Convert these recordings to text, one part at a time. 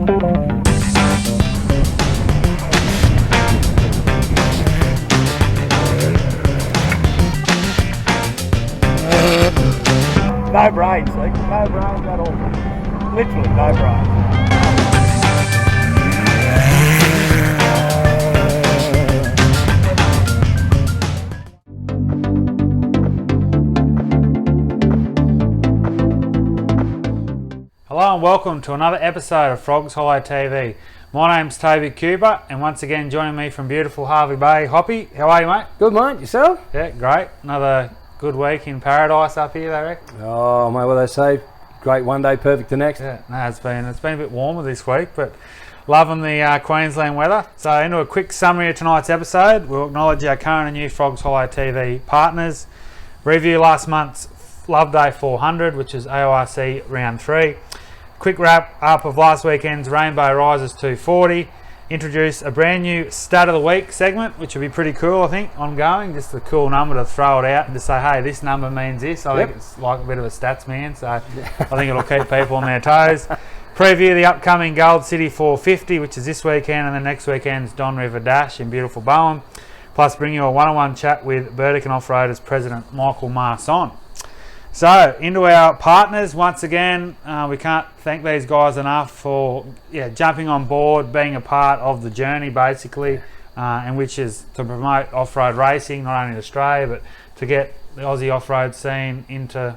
No brains, like, no brains at all. Literally no brains. Hello and welcome to another episode of Frogs Hollow TV. My name's Toby Cuba, and once again joining me from beautiful Harvey Bay, Hoppy. How are you, mate? Good, mate. Yourself? Yeah, great. Another good week in paradise up here, they reckon. Oh, mate, what they say? Great one day, perfect the next. Yeah, no, it's been a bit warmer this week, but loving the Queensland weather. So into a quick summary of tonight's episode, we'll acknowledge our current and new Frogs Hollow TV partners. Review last month's Loveday 400, which is AORC round 3. Quick wrap up of last weekend's Rainbow Rises 240. Introduce a brand new Stat of the Week segment, which would be pretty cool, I think, ongoing. Just a cool number to throw it out and to say, hey, this number means this. I think it's like a bit of a stats man, so I think it'll keep people on their toes. Preview the upcoming Gold City 450, which is this weekend, and then next weekend's Don River Dash in beautiful Bowen. Plus bring you a one-on-one chat with Burdekin Off-Roaders President Michael Marson. So, into our partners, once again, we can't thank these guys enough for jumping on board, being a part of the journey basically, and which is to promote off-road racing, not only in Australia, but to get the Aussie off-road scene into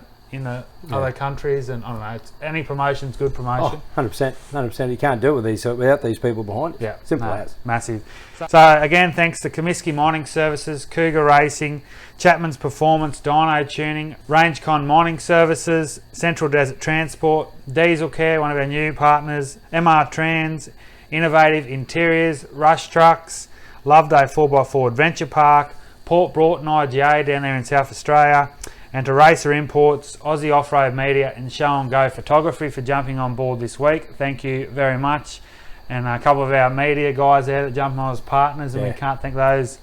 other countries, and I don't know, any promotion's good promotion. Oh, 100%. You can't do it without these people behind it. Yeah, Simple as. Massive. So again, thanks to Comiskey Mining Services, Cougar Racing, Chapman's Performance, Dyno Tuning, RangeCon Mining Services, Central Desert Transport, Diesel Care, one of our new partners, MR Trans, Innovative Interiors, Rush Trucks, Loveday 4x4 Adventure Park, Port Broughton IGA down there in South Australia, and to Racer Imports, Aussie Off-Road Media and Show and Go Photography for jumping on board this week. Thank you very much. And a couple of our media guys there that jump on as partners, and we can't thank those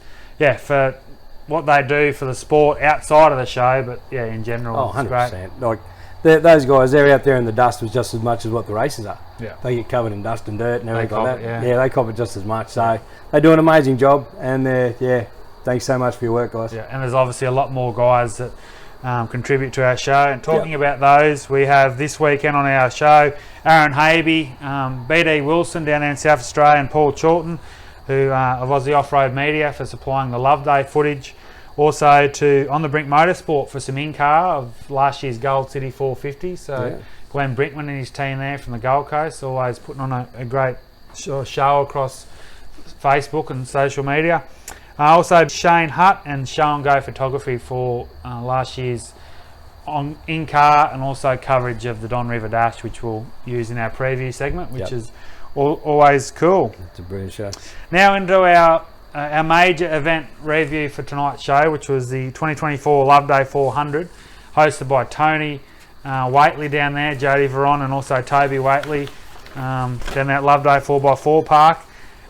for what they do for the sport outside of the show, but in general. Oh, 100%. Great. Like those guys, they're out there in the dust was just as much as what the races are. Yeah. They get covered in dust and dirt and everything like that. Yeah, they cop it just as much. So they do an amazing job, and thanks so much for your work, guys. Yeah, and there's obviously a lot more guys that contribute to our show, and talking about those, we have this weekend on our show Aaron Habe, BD Wilson down there in South Australia, and Paul Chorlton, who of Aussie Off-Road Media, for supplying the Loveday footage. Also to On the Brink Motorsport for some in-car of last year's Gold City 450. So Glenn Brinkman and his team there from the Gold Coast, always putting on a great show across Facebook and social media. Also Shane Hutt and Show and Go Photography for last year's in-car, and also coverage of the Don River Dash, which we'll use in our preview segment, which is always cool. It's a brilliant show. Now into our major event review for tonight's show, which was the 2024 Loveday 400, hosted by Tony Waitley down there, Jody Veron, and also Toby Waitley down there at Loveday 4x4 Park.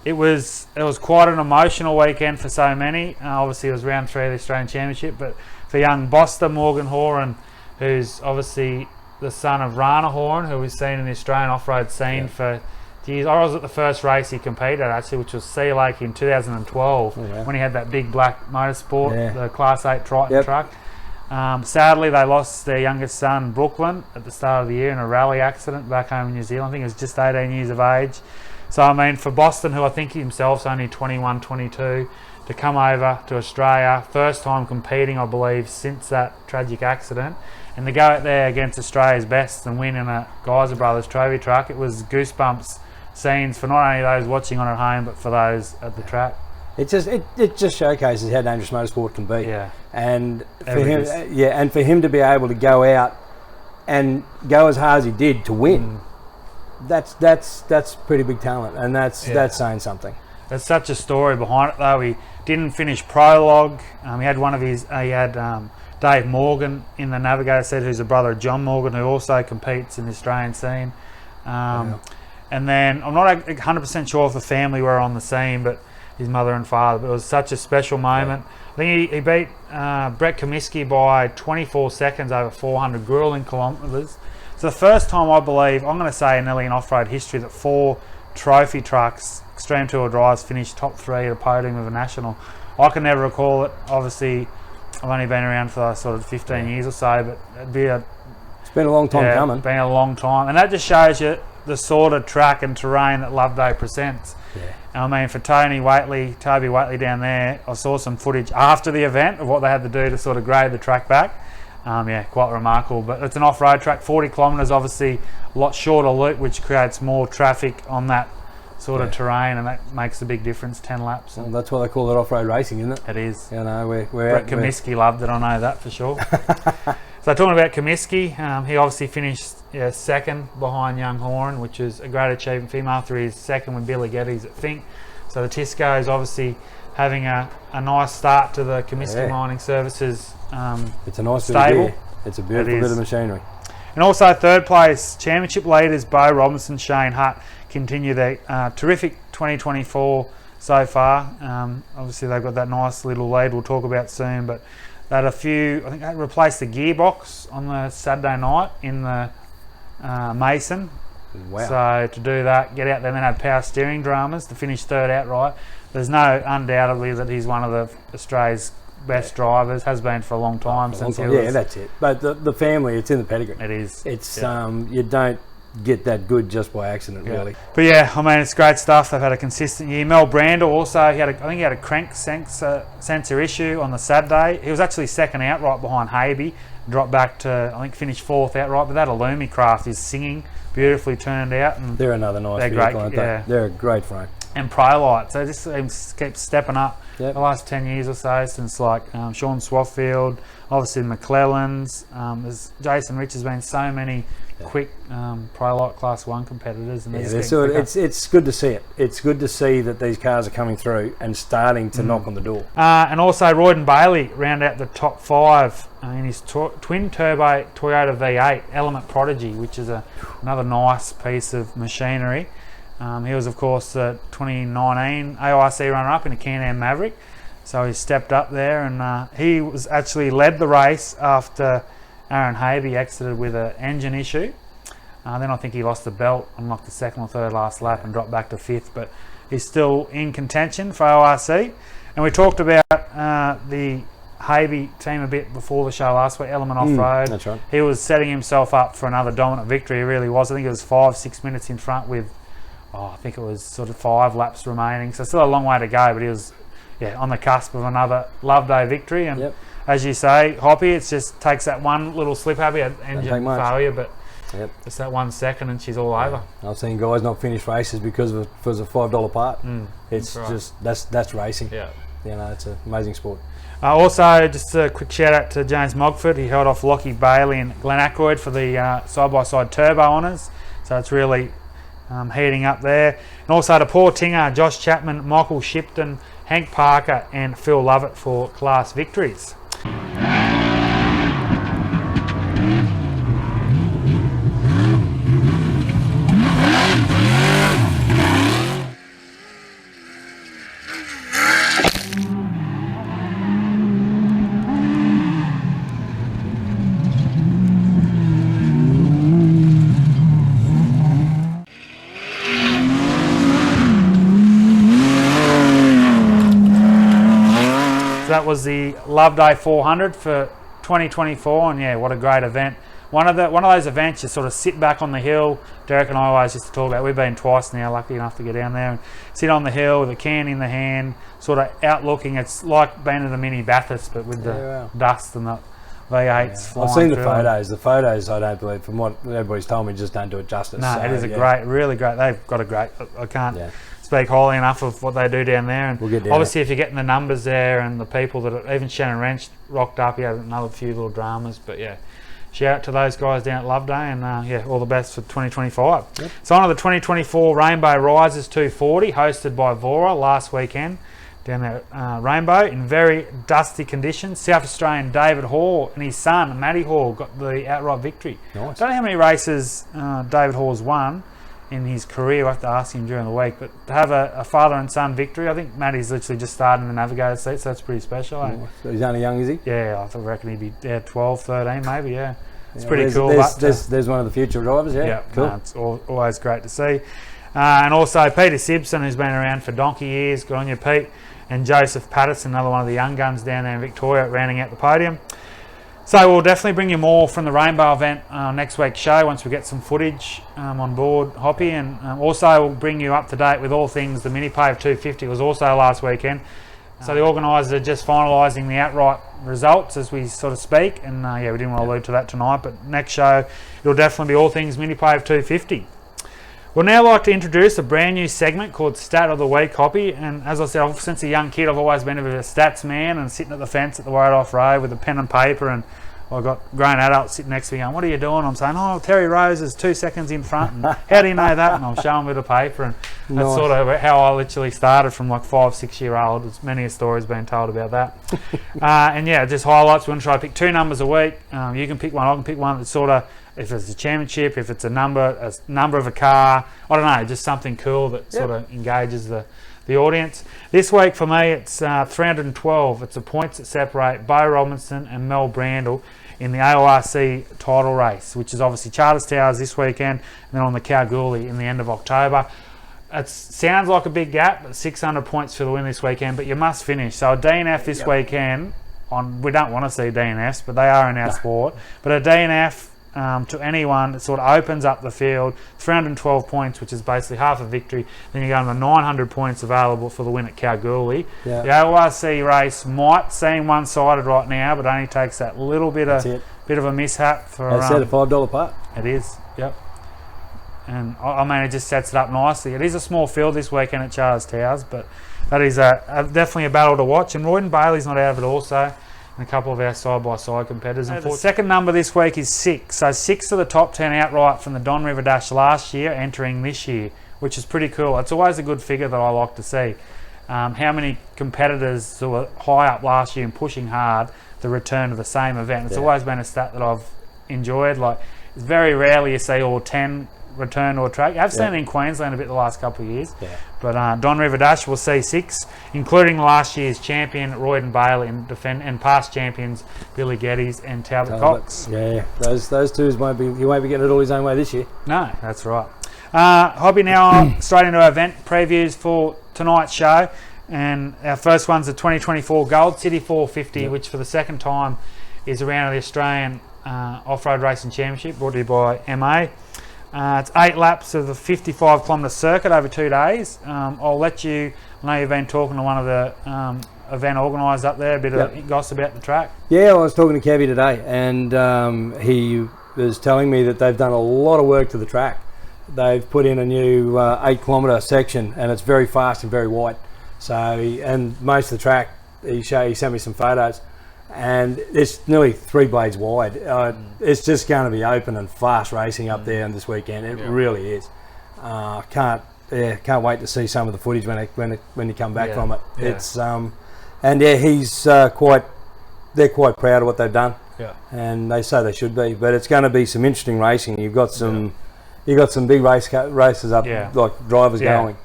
It was quite an emotional weekend for so many. Obviously, it was round 3 of the Australian Championship, but for young Boster Morgan Horan, who's obviously the son of Rana Horan, who we've seen in the Australian off-road scene for years. I was at the first race he competed at, actually, which was Sea Lake in 2012, when he had that big black motorsport, the Class 8 Triton truck. Sadly, they lost their youngest son, Brooklyn, at the start of the year in a rally accident back home in New Zealand. I think he was just 18 years of age. So, I mean, for Boston, who I think himself's only 21, 22, to come over to Australia, first time competing, I believe, since that tragic accident, and to go out there against Australia's best and win in a Geyser Brothers trophy truck, it was goosebumps scenes for not only those watching on at home, but for those at the track. It just showcases how dangerous motorsport can be. Yeah. And for him to be able to go out and go as hard as he did to win. That's pretty big talent, and that's saying something. There's such a story behind it, though. He didn't finish prologue. He had Dave Morgan in the Navigator set, who's a brother of John Morgan, who also competes in the Australian scene. And then I'm not 100% sure if the family were on the scene, but his mother and father. But it was such a special moment. I think he beat Brett Comiskey by 24 seconds over 400 grueling kilometres It's the first time, I believe, I'm going to say nearly in off-road history, that 4 trophy trucks, Extreme Tour drivers, finished top 3 at a podium of a national. I can never recall it. Obviously, I've only been around for sort of 15 years or so, but it'd be it's been a long time coming. It's been a long time. And that just shows you the sort of track and terrain that Loveday presents. Yeah. I mean, for Toby Waitley down there, I saw some footage after the event of what they had to do to sort of grade the track back. Quite remarkable. But it's an off-road track, 40 kilometres, obviously a lot shorter loop, which creates more traffic on that sort of terrain, and that makes a big difference. 10 laps. Well, that's why they call it off-road racing, isn't it? It is. You know, we're Brett Comiskey loved it. I know that for sure. So talking about Comiskey, he obviously finished second behind Young Horan, which is a great achievement for him after his second with Billy Geddes at Fink. So the Tisco is obviously having a nice start to the Comiskey Mining Services it's a nice stable. Bit of gear. It's a beautiful bit of machinery. And also third place, championship leaders Bo Robinson, Shane Hutt continue their terrific 2024 so far. Obviously they've got that nice little lead we'll talk about soon, but they had I think they replaced the gearbox on the Saturday night in the Mason. Wow. So to do that, get out there and then have power steering dramas to finish third outright. There's no undoubtedly that he's one of the Australia's best drivers, has been for a long time. Yeah, that's it. But the family, it's in the pedigree. It is. It's you don't get that good just by accident, really. But yeah, I mean, it's great stuff. They've had a consistent year. Mel Brandel also, I think he had a crank sensor issue on the Saturday. He was actually second outright behind Habe, dropped back to, I think, finished fourth outright. But that Illumi craft is singing, beautifully turned out. And they're another nice vehicle, great, aren't they? They're a great frame. And Prolight, so just keeps stepping up the last 10 years or so, since like Sean Swaffield, obviously McClellan's, there's Jason Rich. Has been so many quick Prolight Class 1 competitors, and it's good to see it. It's good to see that these cars are coming through and starting to knock on the door. And also Royden Bailey round out the top 5 in his twin turbo Toyota V8 Element Prodigy, which is another nice piece of machinery. He was, of course, the 2019 AIC runner-up in a Can-Am Maverick, so he stepped up there, and he was actually led the race after Aaron Habe exited with an engine issue. Then I think he lost the belt on like the second or third last lap and dropped back to 5th, but he's still in contention for ORC. And we talked about the Habe team a bit before the show last week, Element Off-Road. That's right. He was setting himself up for another dominant victory. He really was. I think it was 5-6 minutes in front with, I think it was sort of 5 laps remaining. So still a long way to go, but he was on the cusp of another Loveday victory. And as you say, Hoppy, it just takes that one little slip. Happy engine failure, but it's that 1 second and she's all over. I've seen guys not finish races because of a $5 part. It's that's racing. Yeah, you know, it's an amazing sport. Also, just a quick shout out to James Mogford. He held off Lockie Bailey and Glenn Ackroyd for the side-by-side turbo honours. So it's really heating up there. And also to Paul Tinger, Josh Chapman, Michael Shipton, Hank Parker and Phil Lovett for class victories. That was the Loveday 400 for 2024, and what a great event. One of those events you sort of sit back on the hill. Derek and I always used to talk about, we've been twice now, lucky enough to get down there and sit on the hill with a can in the hand, sort of outlooking. It's like being at a mini Bathurst, but with the dust and the V8s flying. I've seen the photos. The photos, I don't believe, from what everybody's told me, just don't do it justice. No, it is really great. They've got a great, I can't speak highly enough of what they do down there. And we'll get down obviously, if you're getting the numbers there and the people that even Shannon Wrench rocked up, he had another few little dramas. But shout out to those guys down at Loveday, and all the best for 2025. Yep. So on to the 2024 Rainbow Risers 240, hosted by Vora last weekend down there at Rainbow in very dusty conditions. South Australian David Hall and his son Matty Hall got the outright victory. Nice. Don't know how many races David Hall's won in his career. I have to ask him during the week, but to have a father and son victory, I think Matty's literally just started in the navigator seat, so that's pretty special. So he's only young, is he? Yeah, I reckon he'd be 12, 13 maybe, It's pretty cool. There's one of the future drivers. Yeah, cool. No, it's always great to see. And also Peter Simpson, who's been around for donkey years. Good on you, Pete. And Joseph Patterson, another one of the young guns down there in Victoria, rounding out the podium. So we'll definitely bring you more from the Rainbow event next week's show once we get some footage on board, Hoppy. And also we'll bring you up to date with all things. The Mini Pave 250 was also last weekend. So the organisers are just finalising the outright results as we sort of speak. And we didn't want to allude to that tonight, but next show it'll definitely be all things Mini Pave 250. We'll now like to introduce a brand new segment called Stat of the Week, Hoppy. And as I said, since a young kid, I've always been a bit of a stats man and sitting at the fence at the Wade-off Road with a pen and paper. And I've got grown adults sitting next to me going, "What are you doing?" I'm saying, "Oh, Terry Rose is 2 seconds in front." And how do you know that? And I'm showing them with a paper. And that's sort of how I literally started from like 5-6 year old. There's many a story's been told about that. Just highlights. We're going to try to pick 2 numbers a week. You can pick one. I can pick one that's sort of, if it's a championship, if it's a number of a car, I don't know, just something cool that sort of engages the audience. This week for me, it's 312. It's the points that separate Bo Robinson and Mel Brandle in the AORC title race, which is obviously Charters Towers this weekend, and then on the Kalgoorlie in the end of October. It sounds like a big gap, but 600 points for the win this weekend, but you must finish. So a DNF this weekend, we don't want to see DNFs, but they are in our sport. But a DNF to anyone, it sort of opens up the field. 312 points, which is basically half a victory. Then you go on the 900 points available for the win at Kalgoorlie. Yeah. The ORC race might seem one-sided right now, but only takes that little bit of a mishap for. They set a $5 part. It is. Yep. And I mean, it just sets it up nicely. It is a small field this weekend at Charters Towers, but that is definitely a battle to watch. And Royden Bailey's not out of it also. And a couple of our side-by-side competitors. The second number this week is 6. So 6 of the top 10 outright from the Don River Dash last year entering this year, which is pretty cool. It's always a good figure that I like to see. How many competitors who were high up last year and pushing hard the return to the same event. It's always been a stat that I've enjoyed. Like, it's very rarely you see all 10 return to a track. I've seen it in Queensland a bit the last couple of years. Yeah. But Don River Dash will see 6, including last year's champion Royden Bailey and past champions Billy Geddes and Talbot Cox. Yeah, those two he won't be getting it all his own way this year. No, that's right. Hobby, now straight into our event previews for tonight's show. And our first one's the 2024 Gold City 450, which for the second time is around the Australian Off-Road Racing Championship, brought to you by MA. It's 8 laps of the 55 kilometre circuit over 2 days. I'll let you, I know you've been talking to one of the event organisers up there, a bit of gossip about the track. Yeah, I was talking to Kevy today, and he was telling me that they've done a lot of work to the track. They've put in a new 8 kilometre section, and it's very fast and very wide. So, and most of the track, he sent me some photos, and it's nearly 3 blades wide. It's just going to be open and fast racing up there this weekend. It really is. Can't wait to see some of the footage when you come back from it. Yeah. It's they're quite proud of what they've done. Yeah. And they say they should be, but it's going to be some interesting racing. You've got some big races up, like drivers going.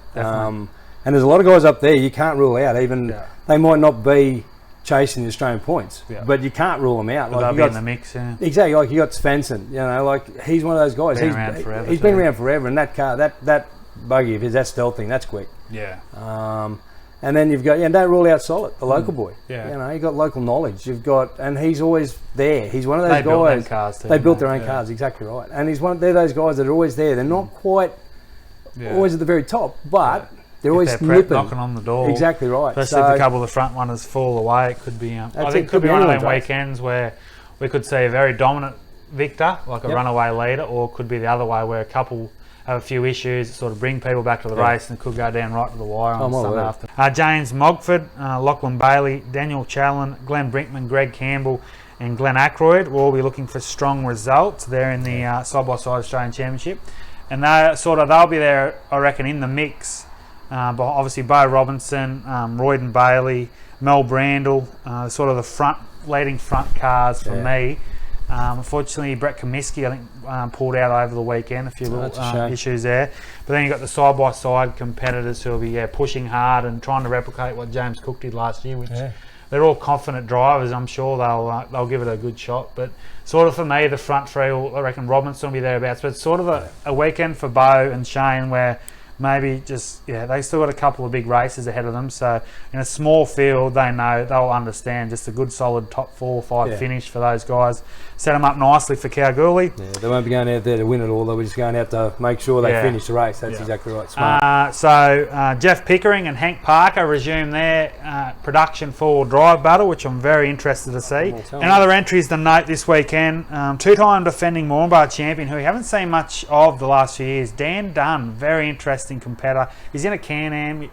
And there's a lot of guys up there you can't rule out. Even they might not be chasing the Australian points, but you can't rule them out. Like, they'll be in the mix, exactly. Like you got Svensson, like he's one of those guys. He's been around forever, and that car, that buggy of his, that stealth thing, that's quick. Yeah. And then you've got don't rule out Solid, the local boy. Yeah. You got local knowledge. You've got, and he's always there. He's one of those guys. Built their cars too, they built their own cars, exactly right. And they're those guys that are always there. They're not quite always at the very top, but. They're always knocking on the door. Exactly right. Especially if a couple of the front runners fall away, it could be. I think it could be one of them weekends where we could see a very dominant victor, like a runaway leader, or it could be the other way where a couple have a few issues that sort of bring people back to the race and could go down right to the wire on Sunday afternoon. James Mogford, Lachlan Bailey, Daniel Challen, Glenn Brinkman, Greg Campbell, and Glenn Ackroyd will all be looking for strong results there in the side-by-side Australian Championship, and they'll be there, I reckon, in the mix. But obviously Bo Robinson, Royden Bailey, Mel Brandle, sort of the leading front cars for me. Unfortunately, Brett Comiskey, I think, pulled out over the weekend. A few little issues there. But then you've got the side-by-side competitors who will be pushing hard and trying to replicate what James Cook did last year, which they're all confident drivers. I'm sure they'll give it a good shot. But sort of for me, the front three, I reckon Robinson will be thereabouts. But it's sort of a weekend for Beau and Shane where maybe they still got a couple of big races ahead of them. So in a small field, they know they'll understand just a good solid top 4 or 5 finish for those guys. Set them up nicely for Kalgoorlie. Yeah, they won't be going out there to win it all. They'll be just going out to make sure they finish the race. That's exactly right. Smart. So Jeff Pickering and Hank Parker resume their production 4-wheel drive battle, which I'm very interested to see. And other entries to note this weekend, 2-time defending Moranbah champion who we haven't seen much of the last few years, Dan Dunn, very interesting competitor. He's in a Can-Am.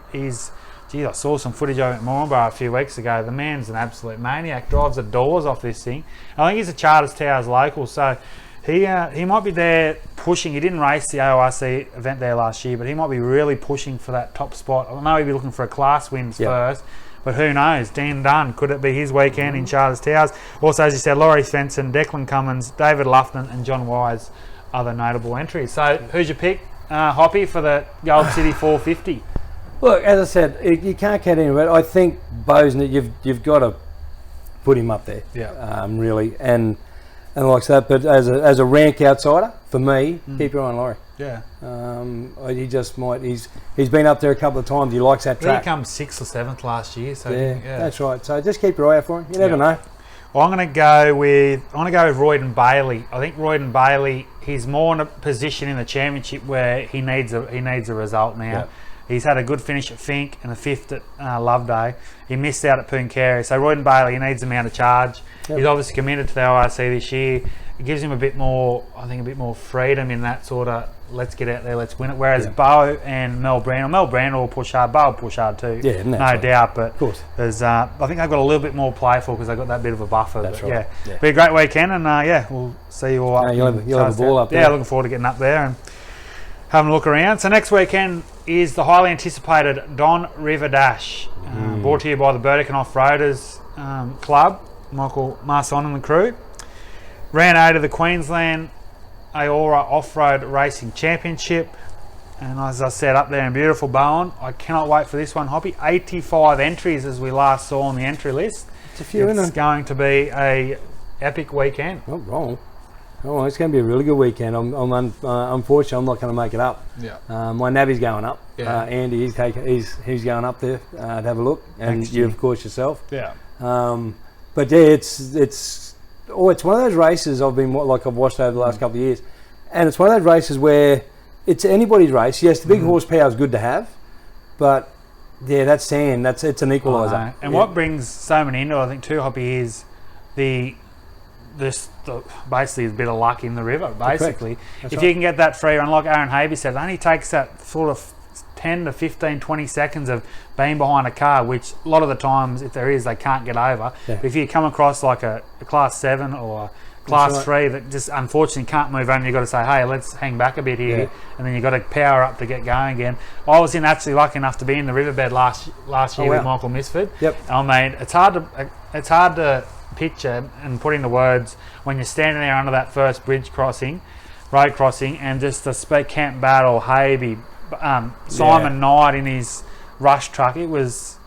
I saw some footage of it at Moranbah a few weeks ago. The man's an absolute maniac, drives the doors off this thing. I think he's a Charters Towers local, so he might be there pushing. He didn't race the AORC event there last year, but he might be really pushing for that top spot. I know he'd be looking for a class wins first, but who knows? Dan Dunn, could it be his weekend in Charters Towers? Also, as you said, Laurie Svensson, Declan Cummins, David Luffman and John Wise, other notable entries. So who's your pick, Hoppy, for the Gold City 450? Look, as I said, you can't count anywhere. I think Bosner, you've got to put him up there. Yeah. Really, and like that. But as a rank outsider, for me, keep your eye on Laurie. Yeah. He just might. He's been up there a couple of times. He likes that track. He come 6th or 7th last year. So that's right. So just keep your eye out for him. You never know. Well, I'm going to go with Royden Bailey. I think Royden Bailey, he's more in a position in the championship where he needs a result now. Yeah. He's had a good finish at Fink and a 5th at Loveday. He missed out at Pooncarie. So Royden Bailey, he needs a amount of charge. Yep. He's obviously committed to the ORC this year. It gives him a bit more freedom in that sort of let's get out there, let's win it. Whereas Beau and Mel Brandle will push hard. Beau will push hard too, no doubt. But of course, there's I think they've got a little bit more playful because they've got that bit of a buffer. That's right. Yeah, be a great weekend, and we'll see you all up. You'll have a ball up there. Yeah, looking forward to getting up there and having a look around. So next weekend is the highly anticipated Don River Dash, brought to you by the Burdekin Off-Roaders Club, Michael Marson and the crew. Round 8 of the Queensland Aora Off-Road Racing Championship. And as I said, up there in beautiful Bowen. I cannot wait for this one, Hoppy. 85 entries as we last saw on the entry list. It's a few, isn't it? It's going to be a epic weekend. Not wrong. Oh, it's going to be a really good weekend. Unfortunately, I'm not going to make it up. Yeah. My navvy's going up. Yeah. Andy, he's going up there to have a look, and Thanks, you, of course, yourself. Yeah. But yeah, it's one of those races I've watched over the last couple of years, and it's one of those races where it's anybody's race. Yes, the big horsepower is good to have, but that sand, it's an equaliser. And what brings so many into it, I think, too, Hoppy, is basically a bit of luck in the river. Basically, if you can get that free run, like Aaron Havey said, it only takes that sort of 10 to 15, 20 seconds of being behind a car, which a lot of the times, if there is, they can't get over. Yeah. But if you come across like a Class 7 or a Class 3 that just unfortunately can't move on, you've got to say, hey, let's hang back a bit here, and then you've got to power up to get going again. I was actually lucky enough to be in the riverbed last year with Michael Misford. Yep. I mean, it's hard to picture and put into words when you're standing there under that first road crossing, and just the speed Camp Battle, Havey, Simon Knight in his rush truck. It was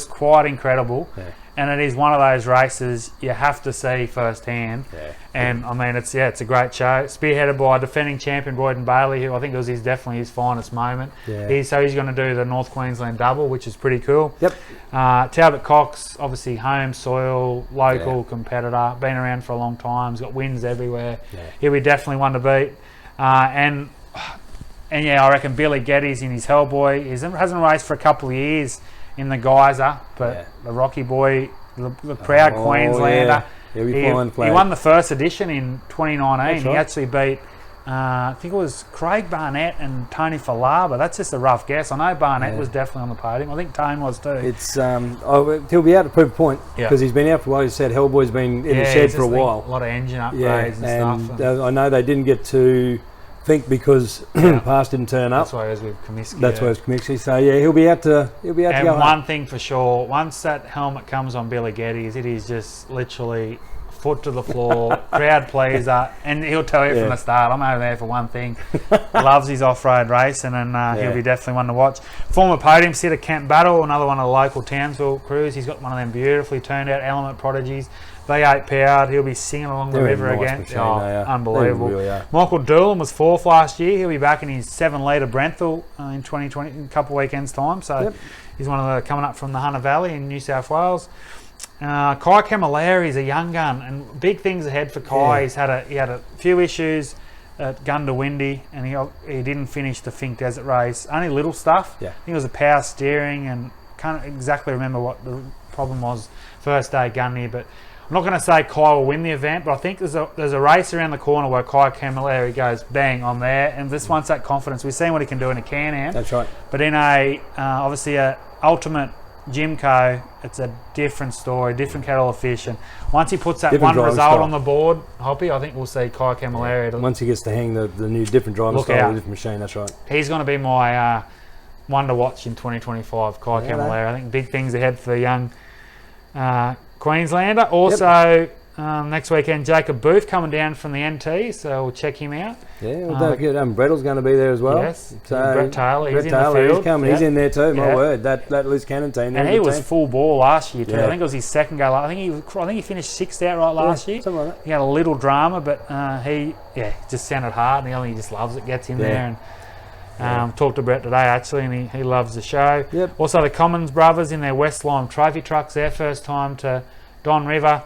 quite incredible. Yeah. And it is one of those races you have to see firsthand. Yeah. And I mean, it's a great show. Spearheaded by defending champion Royden Bailey, who I think it was definitely his finest moment. Yeah. He's going to do the North Queensland double, which is pretty cool. Yep. Talbot Cox, obviously home soil, local competitor, been around for a long time. He's got wins everywhere. Yeah. He'll be definitely one to beat. And I reckon Billy Geddes in his Hellboy. He hasn't raced for a couple of years in the Geyser, but the Rocky Boy, the proud Queenslander. Yeah. He won the first edition in 2019. That's right. He actually beat, I think it was Craig Barnett and Tony Falaba. That's just a rough guess. I know Barnett was definitely on the podium. I think Tone was too. It's he'll be out to prove a point because he's been out for a while. He said Hellboy's been in the shed for a while. A lot of engine upgrades and stuff. I know they didn't get to Fink because Pass didn't turn up. That's why it was with Comiskey. That's why it was Comiskey. So he'll be out to go. And one thing for sure, once that helmet comes on Billy Geddes, it is just literally foot to the floor, crowd pleaser, and he'll tell you from the start, I'm over there for one thing. Loves his off-road racing, and he'll be definitely one to watch. Former podium sitter Kent Battle, another one of the local Townsville crews. He's got one of them beautifully turned out Element Prodigies. V8 powered. He'll be singing along the river again. Machine, unbelievable. Really Michael Doolan was 4th last year. He'll be back in his 7-litre Brenthal in 2020, in a couple of weekends' time. So he's one of the coming up from the Hunter Valley in New South Wales. Kai Camilleri is a young gun, and big things ahead for Kai. He had a few issues at Gundawindi, and he didn't finish the Fink Desert race. Only little stuff. I think it was a power steering, and can't exactly remember what the problem was first day Gundy, but I'm not going to say Kai will win the event, but I think there's a race around the corner where Kai Camilleri goes, bang, I'm there, and this wants that confidence. We've seen what he can do in a Can-Am. That's right. But in obviously a ultimate Jimco, it's a different story, different kettle of fish, and once he puts that one result on the board, Hoppy, I think we'll see Kai Camilleri. Once he gets to hang the new different driving style, different machine, that's right. He's going to be my one to watch in 2025, Kai Camilleri. I think big things ahead for the young Queenslander. Also, next weekend, Jacob Booth coming down from the NT, so we'll check him out. Brettle's going to be there as well. Yes, so Brett Taylor, he's in the field. He's coming. He's in there too. My word, that Liz Cannon team. And he was full ball last year too. I think it was his second go. I think he finished 6th outright last year. Something like that. He had a little drama, but he just sounded hard, and he just loves it. Gets in there and. Talked to Brett today actually, and he loves the show. Also the Commons brothers in their West Lime trophy trucks, their first time to Don River.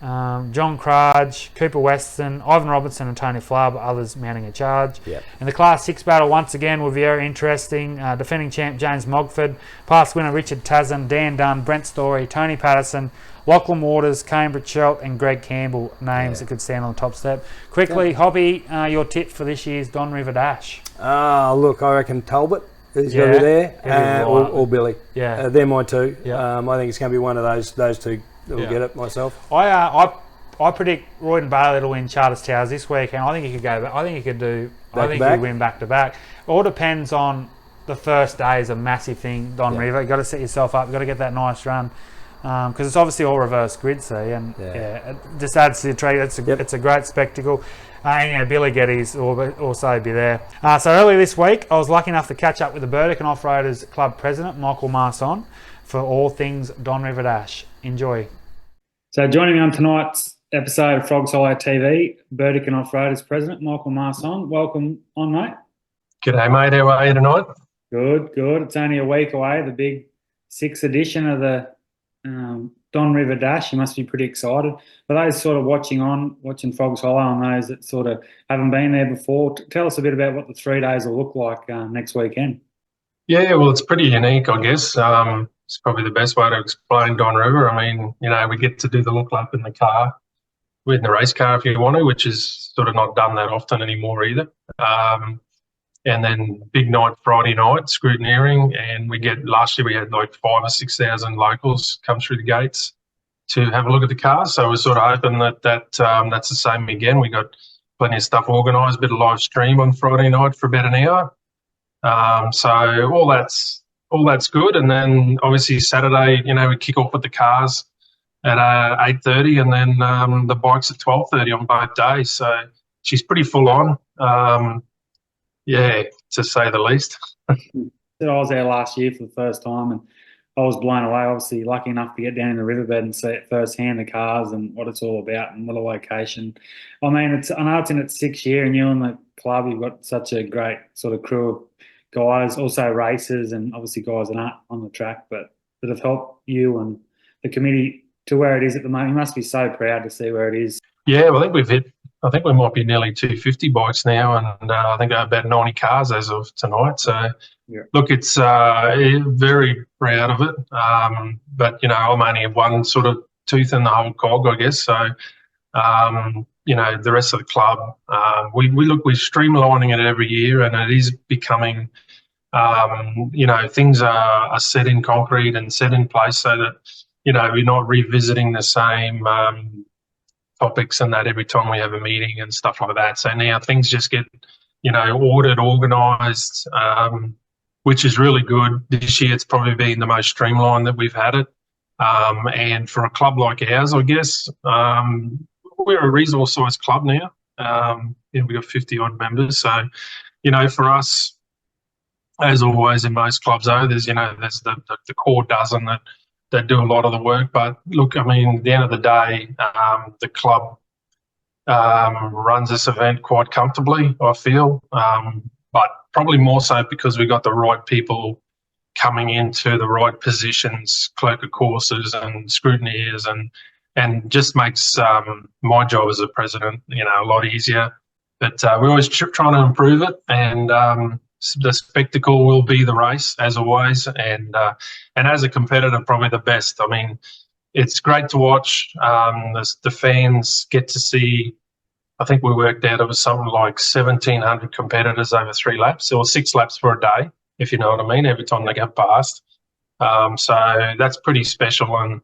John Crudge, Cooper Weston, Ivan Robinson and Tony Flower, others mounting a charge. And the Class 6 battle once again will be very interesting. Defending champ James Mogford, past winner Richard Tazan, Dan Dunn, Brent Story, Tony Patterson, Lachlan Waters, Cambridge Schelt and Greg Campbell, names that could stand on the top step. Quickly, Hobby, your tip for this year's Don River Dash? Look, I reckon Talbot is going to be there, or Billy. They're my two. I think it's going to be one of those two that will get it myself. I predict Royden Bailey will win Charters Towers this week, and I think he could go back. I think he could do. I think he'll win back to back. It all depends on the first day is a massive thing. Don River, you've got to set yourself up. You've got to get that nice run. Because it's obviously all reverse grid, and it just adds to the trade. It's a great spectacle. And Billy Geddes will also be there. So earlier this week, I was lucky enough to catch up with the Burdekin Off-Roaders Club President, Michael Marson, for all things Don River Dash. Enjoy. So joining me on tonight's episode of Frogs Hollow TV, Burdekin Off-Roaders President, Michael Marson. Welcome on, mate. G'day, mate. How are you tonight? Good. It's only a week away, the big 6th edition of the Don River Dash. You must be pretty excited. For those sort of watching Frogs Hollow and those that sort of haven't been there before, tell us a bit about what the 3 days will look like next weekend. Yeah, well, it's pretty unique, I guess. It's probably the best way to explain Don River. I mean, we get to do the look lap in the car, in the race car if you want to, which is sort of not done that often anymore either. And then big night Friday night, scrutineering, and last year we had like 5,000 or 6,000 locals come through the gates to have a look at the car. So we're sort of hoping that's the same again. We got plenty of stuff organised, a bit of live stream on Friday night for about an hour. So all that's good. And then obviously Saturday, we kick off with the cars at 8:30, and then the bikes at 12:30 on both days. So she's pretty full on. To say the least. I was there last year for the first time, and I was blown away. Obviously, lucky enough to get down in the riverbed and see it firsthand, the cars and what it's all about and what a location. I mean, I know it's in its 6th year, and you and the club, you've got such a great sort of crew of guys, also racers, and obviously guys that aren't on the track, but that have helped you and the committee to where it is at the moment. You must be so proud to see where it is. Yeah, well, I think we might be nearly 250 bikes now, and I think about 90 cars as of tonight. So, look, it's very proud of it. But, I'm only one sort of tooth in the whole cog, I guess. So, the rest of the club, we're streamlining it every year, and it is becoming, things are set in concrete and set in place so that, we're not revisiting the same topics and that every time we have a meeting and stuff like that. So now things just get, ordered, organised, which is really good. This year it's probably been the most streamlined that we've had it. And for a club like ours, I guess, we're a reasonable sized club now. We've got 50 odd members. So, for us, as always in most clubs, there's the core dozen that do a lot of the work. But look, I mean, at the end of the day, the club runs this event quite comfortably, I feel, but probably more so because we got the right people coming into the right positions, clerk of courses and scrutineers, and just makes my job as a president, a lot easier. But we're always trying to improve it, and the spectacle will be the race as always, and as a competitor, probably the best. I mean, it's great to watch. The fans get to see. I think we worked out it was something like 1,700 competitors over 3 laps, or 6 laps for a day, if you know what I mean. Every time they go past, so that's pretty special, and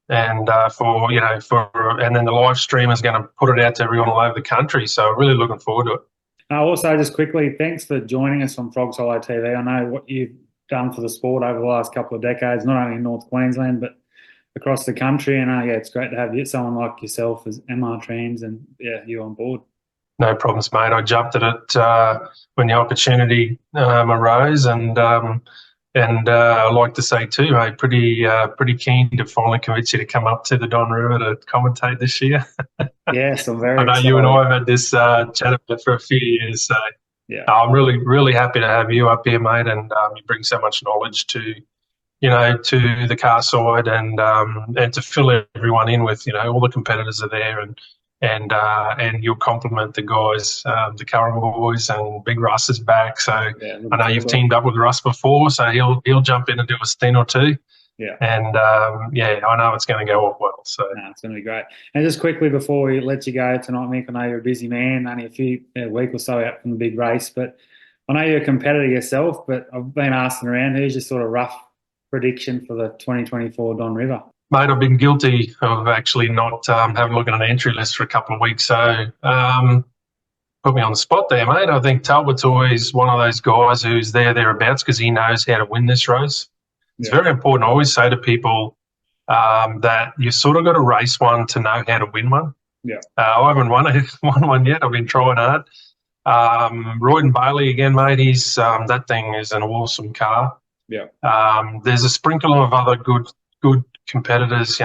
then the live stream is going to put it out to everyone all over the country. So really looking forward to it. Also, just quickly, thanks for joining us on Frogs Hollow TV. I know what you've done for the sport over the last couple of decades, not only in North Queensland, but across the country. And it's great to have someone like yourself as MR Trans and you on board. No problems, mate. I jumped at it when the opportunity arose, and I like to say too, mate, pretty keen to finally convince you to come up to the Don River to commentate this year. Yes, I'm very. I know excited. You and I have had this chat about for a few years, so I'm really happy to have you up here, mate, and you bring so much knowledge to the car side, and to fill everyone in with all the competitors are there, and you'll compliment the guys, the Curran boys, and Big Russ is back. So I know you've teamed up with Russ before, so he'll jump in and do a stint or two. Yeah. And I know it's going to go off well. So it's going to be great. And just quickly before we let you go tonight, Mick, I know you're a busy man, only a week or so out from the big race, but I know you're a competitor yourself. But I've been asking around, who's your sort of rough prediction for the 2024 Don River? Mate, I've been guilty of actually not having a look at an entry list for a couple of weeks. So put me on the spot there, mate. I think Talbot's always one of those guys who's thereabouts because he knows how to win this race. It's very important. I always say to people that you sort of got to race one to know how to win one. Yeah. I haven't won one yet. I've been trying hard. Royden Bailey again, mate. He's that thing is an awesome car. Yeah. There's a sprinkle of other good competitors.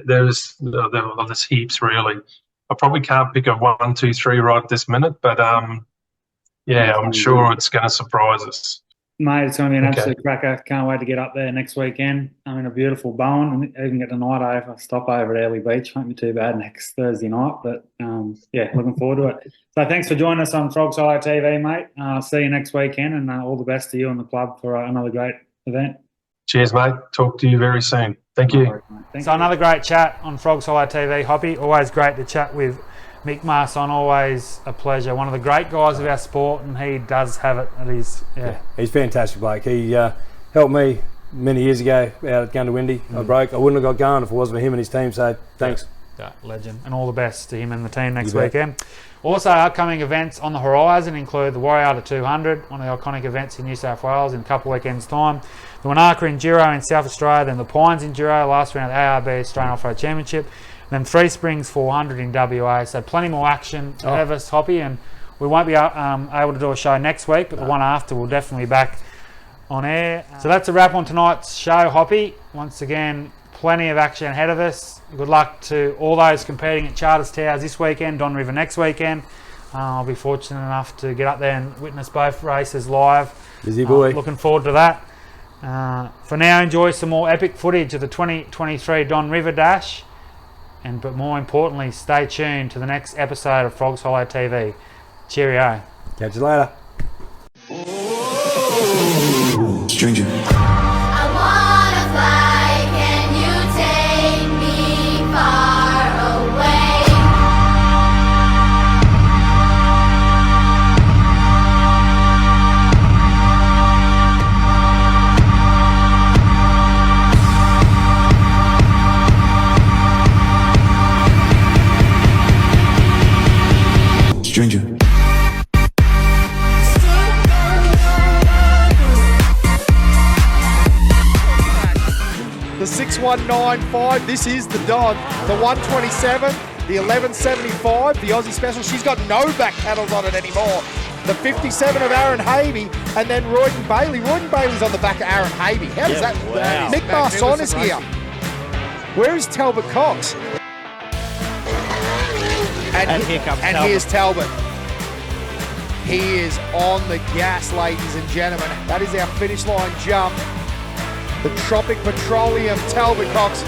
There's heaps really. I probably can't pick a 1, 2, 3 right this minute, but I'm sure it's going to surprise us. Mate, it's going to be an absolute cracker. Can't wait to get up there next weekend. I'm in a beautiful Bowen, and even get the night over. Stop over at Early Beach. Won't be too bad next Thursday night, but looking forward to it. So thanks for joining us on Frogs Hollow TV, mate. See you next weekend, and all the best to you and the club for another great event. Cheers, mate. Talk to you very soon. Thank you. So another great chat on Frogs Hollow TV. Hoppy, always great to chat with Mick Marson, always a pleasure. One of the great guys of our sport, and he does have it at his... He's a fantastic bloke. He helped me many years ago out at Gundawindi. I wouldn't have got going if it wasn't for him and his team, so thanks. Legend. And all the best to him and the team next weekend. Also, upcoming events on the horizon include the Warrior 200, one of the iconic events in New South Wales in a couple of weekends' time, the Wanaka Enduro in South Australia, then the Pines Enduro, last round of the ARB Australian Off-Road Championship, then Three Springs 400 in WA. So plenty more action ahead of us, Hoppy, and we won't be able to do a show next week, but the one after we'll definitely be back on air. So that's a wrap on tonight's show, Hoppy. Once again, plenty of action ahead of us. Good luck to all those competing at Charters Towers this weekend, Don River next weekend. I'll be fortunate enough to get up there and witness both races live. Busy boy. Looking forward to that. For now, enjoy some more epic footage of the 2023 Don River Dash. But more importantly, stay tuned to the next episode of Frogs Hollow TV. Cheerio. Catch you later. Stranger. I wanna fly, can you take me far away? Stranger. The 6195, this is the Don. The 127, The 1175, the Aussie Special, she's got no back pedals on it anymore. The 57 of Aaron Havey, and then Royden Bailey. Royden Bailey's on the back of Aaron Havey. How does that? Wow. Mick Marson is here. Where is Talbot Cox? And here comes and Talbot. here's Talbot. He is on the gas, ladies and gentlemen. That is our finish line jump. The Tropic Petroleum Talbot Cox